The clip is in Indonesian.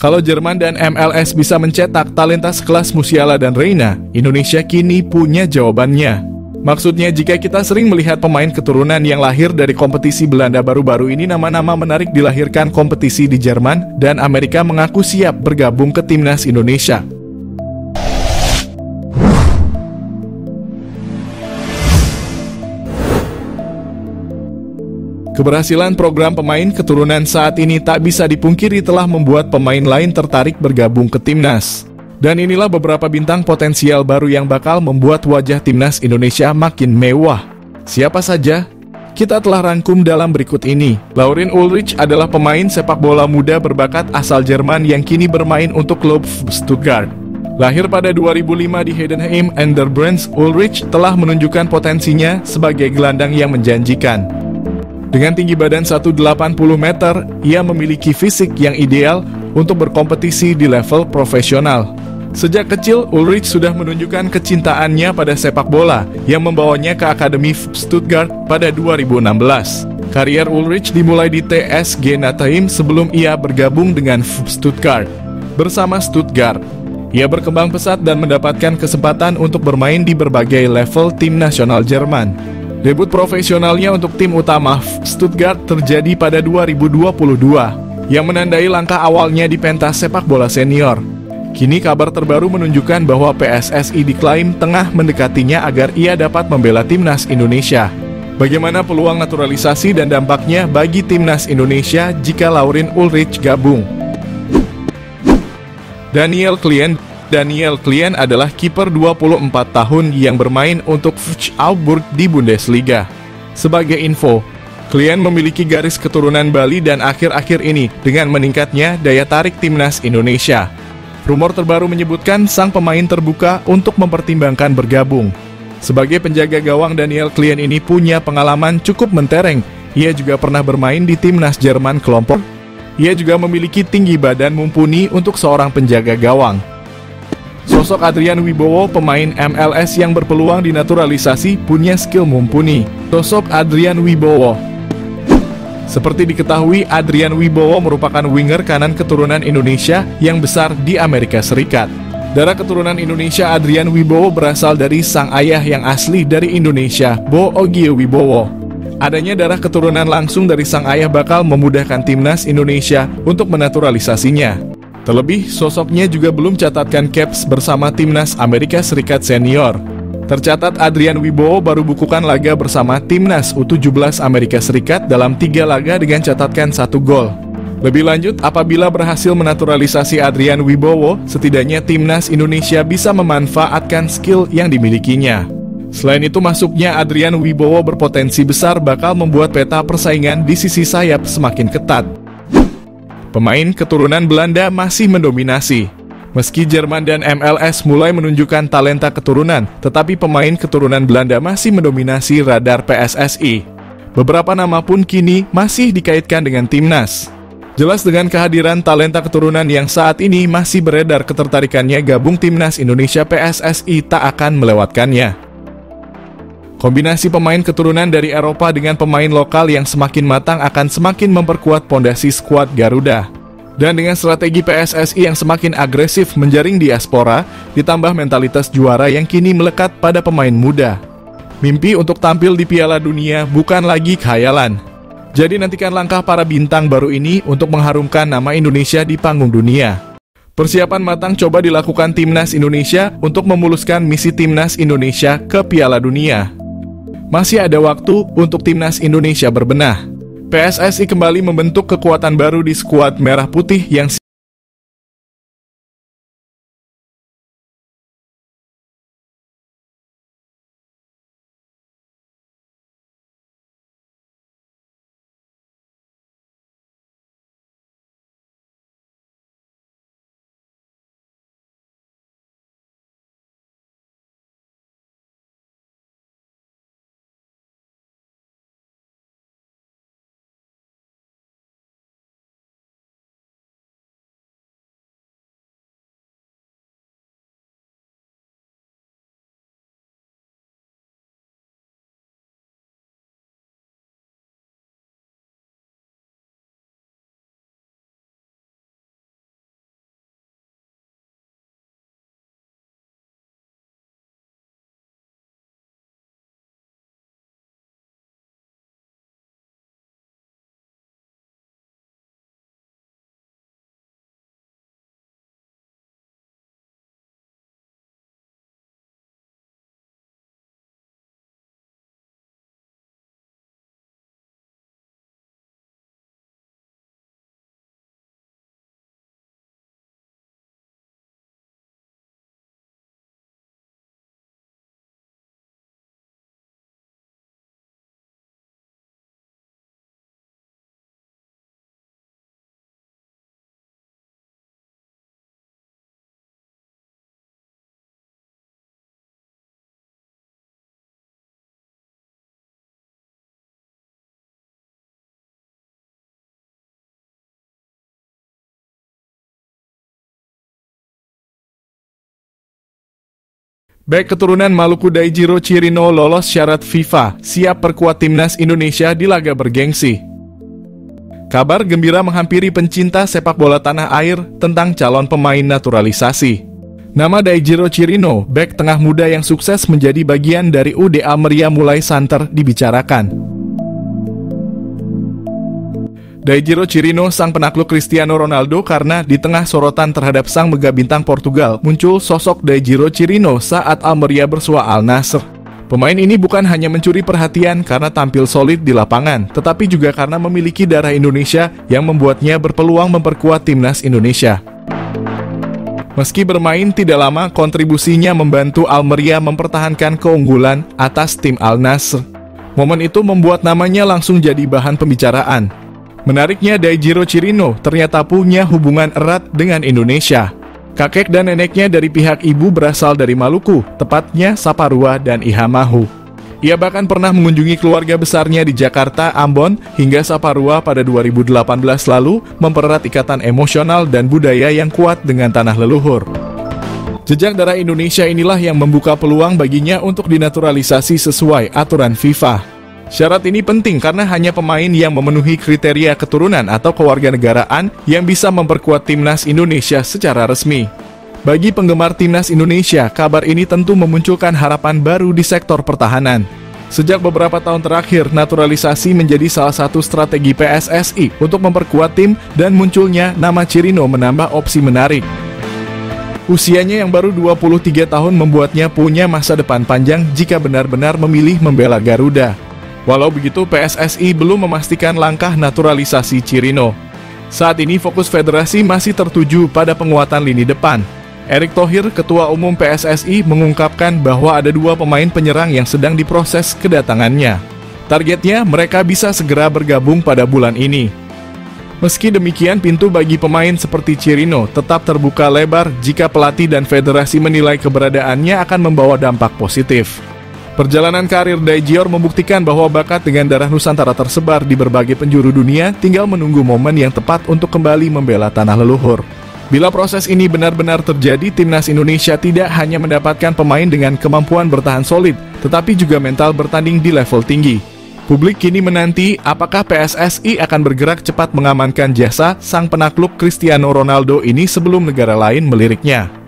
Kalau Jerman dan MLS bisa mencetak talenta sekelas Musiala dan Reina, Indonesia kini punya jawabannya. Maksudnya, jika kita sering melihat pemain keturunan yang lahir dari kompetisi Belanda baru-baru ini, nama-nama menarik dilahirkan kompetisi di Jerman, dan Amerika mengaku siap bergabung ke timnas Indonesia. Keberhasilan program pemain keturunan saat ini tak bisa dipungkiri telah membuat pemain lain tertarik bergabung ke timnas. Dan inilah beberapa bintang potensial baru yang bakal membuat wajah timnas Indonesia makin mewah. Siapa saja? Kita telah rangkum dalam berikut ini. Laurin Ulrich adalah pemain sepak bola muda berbakat asal Jerman yang kini bermain untuk klub Stuttgart. Lahir pada 2005 di Heidenheim an der Bruns, Ulrich telah menunjukkan potensinya sebagai gelandang yang menjanjikan. Dengan tinggi badan 180 meter, ia memiliki fisik yang ideal untuk berkompetisi di level profesional. Sejak kecil, Ulrich sudah menunjukkan kecintaannya pada sepak bola yang membawanya ke Akademi Stuttgart pada 2016. Karier Ulrich dimulai di TSG Natheim sebelum ia bergabung dengan Stuttgart. Bersama Stuttgart, ia berkembang pesat dan mendapatkan kesempatan untuk bermain di berbagai level tim nasional Jerman. Debut profesionalnya untuk tim utama Stuttgart terjadi pada 2022, yang menandai langkah awalnya di pentas sepak bola senior. Kini kabar terbaru menunjukkan bahwa PSSI diklaim tengah mendekatinya agar ia dapat membela timnas Indonesia. Bagaimana peluang naturalisasi dan dampaknya bagi timnas Indonesia jika Laurin Ulrich gabung? Daniel Klien adalah kiper 24 tahun yang bermain untuk Augsburg di Bundesliga. Sebagai info, Klien memiliki garis keturunan Bali dan akhir-akhir ini dengan meningkatnya daya tarik timnas Indonesia. Rumor terbaru menyebutkan sang pemain terbuka untuk mempertimbangkan bergabung. Sebagai penjaga gawang, Daniel Klien ini punya pengalaman cukup mentereng. Ia juga pernah bermain di timnas Jerman kelompok. Ia juga memiliki tinggi badan mumpuni untuk seorang penjaga gawang. Sosok Adrian Wibowo, pemain MLS yang berpeluang dinaturalisasi, punya skill mumpuni. Sosok Adrian Wibowo. Seperti diketahui, Adrian Wibowo merupakan winger kanan keturunan Indonesia yang besar di Amerika Serikat. Darah keturunan Indonesia, Adrian Wibowo berasal dari sang ayah yang asli dari Indonesia, Bo Ogie Wibowo. Adanya darah keturunan langsung dari sang ayah bakal memudahkan timnas Indonesia untuk menaturalisasinya. Terlebih, sosoknya juga belum catatkan caps bersama timnas Amerika Serikat senior. Tercatat Adrian Wibowo baru bukukan laga bersama timnas U17 Amerika Serikat dalam 3 laga dengan catatkan 1 gol. Lebih lanjut, apabila berhasil menaturalisasi Adrian Wibowo, setidaknya timnas Indonesia bisa memanfaatkan skill yang dimilikinya. Selain itu, masuknya Adrian Wibowo berpotensi besar bakal membuat peta persaingan di sisi sayap semakin ketat. Pemain keturunan Belanda masih mendominasi. Meski Jerman dan MLS mulai menunjukkan talenta keturunan, tetapi pemain keturunan Belanda masih mendominasi radar PSSI. Beberapa nama pun kini masih dikaitkan dengan timnas. Jelas dengan kehadiran talenta keturunan yang saat ini masih beredar, ketertarikannya gabung timnas Indonesia, PSSI tak akan melewatkannya. Kombinasi pemain keturunan dari Eropa dengan pemain lokal yang semakin matang akan semakin memperkuat pondasi skuad Garuda. Dan dengan strategi PSSI yang semakin agresif menjaring diaspora, ditambah mentalitas juara yang kini melekat pada pemain muda, mimpi untuk tampil di Piala Dunia bukan lagi khayalan. Jadi nantikan langkah para bintang baru ini untuk mengharumkan nama Indonesia di panggung dunia. Persiapan matang coba dilakukan timnas Indonesia untuk memuluskan misi timnas Indonesia ke Piala Dunia. Masih ada waktu untuk timnas Indonesia berbenah. PSSI kembali membentuk kekuatan baru di skuad merah putih yang Bek keturunan Maluku Daijiro Chirino lolos syarat FIFA, siap perkuat timnas Indonesia di laga bergengsi. Kabar gembira menghampiri pencinta sepak bola tanah air tentang calon pemain naturalisasi. Nama Daijiro Chirino, bek tengah muda yang sukses menjadi bagian dari UD Almeria mulai santer dibicarakan. Daijiro Chirino sang penakluk Cristiano Ronaldo karena di tengah sorotan terhadap sang mega bintang Portugal, muncul sosok Daijiro Chirino saat Almeria bersua Al Nassr. Pemain ini bukan hanya mencuri perhatian karena tampil solid di lapangan, tetapi juga karena memiliki darah Indonesia yang membuatnya berpeluang memperkuat timnas Indonesia. Meski bermain tidak lama, kontribusinya membantu Almeria mempertahankan keunggulan atas tim Al Nassr. Momen itu membuat namanya langsung jadi bahan pembicaraan. Menariknya, Daijiro Chirino ternyata punya hubungan erat dengan Indonesia. Kakek dan neneknya dari pihak ibu berasal dari Maluku, tepatnya Saparua dan Ihamahu. Ia bahkan pernah mengunjungi keluarga besarnya di Jakarta, Ambon, hingga Saparua pada 2018 lalu mempererat ikatan emosional dan budaya yang kuat dengan tanah leluhur. Jejak darah Indonesia inilah yang membuka peluang baginya untuk dinaturalisasi sesuai aturan FIFA. Syarat ini penting karena hanya pemain yang memenuhi kriteria keturunan atau kewarganegaraan yang bisa memperkuat timnas Indonesia secara resmi. Bagi penggemar timnas Indonesia, kabar ini tentu memunculkan harapan baru di sektor pertahanan. Sejak beberapa tahun terakhir, naturalisasi menjadi salah satu strategi PSSI untuk memperkuat tim dan munculnya nama Chirino menambah opsi menarik. Usianya yang baru 23 tahun membuatnya punya masa depan panjang jika benar-benar memilih membela Garuda. Walau begitu, PSSI belum memastikan langkah naturalisasi Chirino. Saat ini fokus federasi masih tertuju pada penguatan lini depan. Erick Thohir, Ketua Umum PSSI, mengungkapkan bahwa ada 2 pemain penyerang yang sedang diproses kedatangannya. Targetnya, mereka bisa segera bergabung pada bulan ini. Meski demikian, pintu bagi pemain seperti Chirino tetap terbuka lebar jika pelatih dan federasi menilai keberadaannya akan membawa dampak positif. Perjalanan karir Daijiro membuktikan bahwa bakat dengan darah Nusantara tersebar di berbagai penjuru dunia, tinggal menunggu momen yang tepat untuk kembali membela tanah leluhur. Bila proses ini benar-benar terjadi, timnas Indonesia tidak hanya mendapatkan pemain dengan kemampuan bertahan solid, tetapi juga mental bertanding di level tinggi. Publik kini menanti apakah PSSI akan bergerak cepat mengamankan jasa sang penakluk Cristiano Ronaldo ini sebelum negara lain meliriknya.